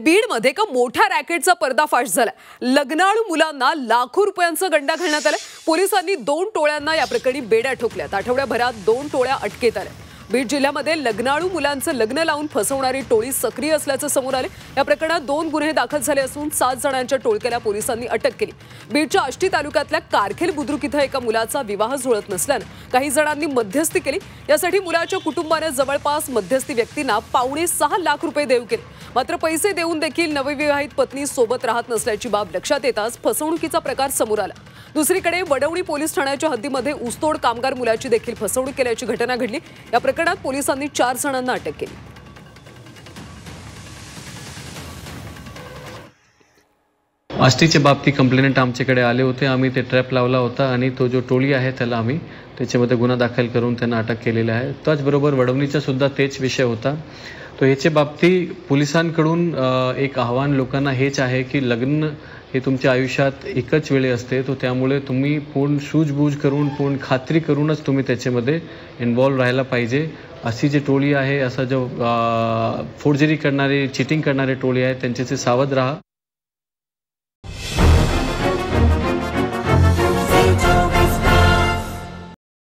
बीडमध्ये एका मोठ्या रॅकेटचा पर्दाफाश झाला। लग्नाळू मुलांना लाखो रुपयांचा गंडा घालण्यात आला। पोलिसांनी 2 टोळ्यांना या प्रकरणी बेड्या ठोकल्यात। आठवड्याभरात 2 टोळ्या अटकेत आल्या। बीड जिल्ह्यामध्ये लग्नाळू मुलांचं लग्न लावून फसवणारी टोळी सक्रिय असल्याचं समोर आले। या प्रकरणात 2 गुन्हे दाखल झाले असून 7 जणांच्या टोळक्याला पोलिसांनी अटक केली। बीडच्या आष्टी तालुक्यातल्या कारखेल बुद्रुक इथं एका मुलाचा विवाह जुळत नसल्यानं काही जणांनी मध्यस्थी केली। यासाठी मुलाच्या कुटुंबाने जवळपास मध्यस्थी व्यक्तींना $5.5 लाख देऊ केले। मात्र पैसे देऊन देखील नवविवाहित पत्नी सोबत राहत नसल्याची बाब लक्षात येताच फसवणुकीचा प्रकार समोर आला। दुसरीकडे वडवणी पोलीस ठाण्याच्या हद्दीमध्ये ऊसतोड कामगार मुलाची देखील फसवणूक केल्याची घटना घडली। या प्रकरणात पोलिसांनी 4 जणांना अटक केली। आष्टीच्या बाबतीत कंप्लेंट आमच्याकडे आले होते। आम्ही ते ट्रॅप लावला होता आणि तो जो टोळी आहे त्याला आम्ही त्याच्यामध्ये गुन्हा दाखल करून त्यांना अटक केलेला आहे। त्याचबरोबर वडवणीचा सुद्धा तेच विषय होता। तो याच्या बाबतीत पोलिसांकडून एक आव्हान लोकांना हेच आहे की लग्न हे तुमच्या आयुष्यात एकच वेळे असते, तो त्यामुळे तुम्ही पूर्ण सूझबूझ करून पूर्ण खात्री करूनच तुम्ही त्याच्यामध्ये इन्वॉल्व राहायला पाहिजे। अशी जी टोळी आहे, असा जो फोर्जरी करणारे चिटिंग करणारे टोळी आहे त्यांच्याचे सावध राहा।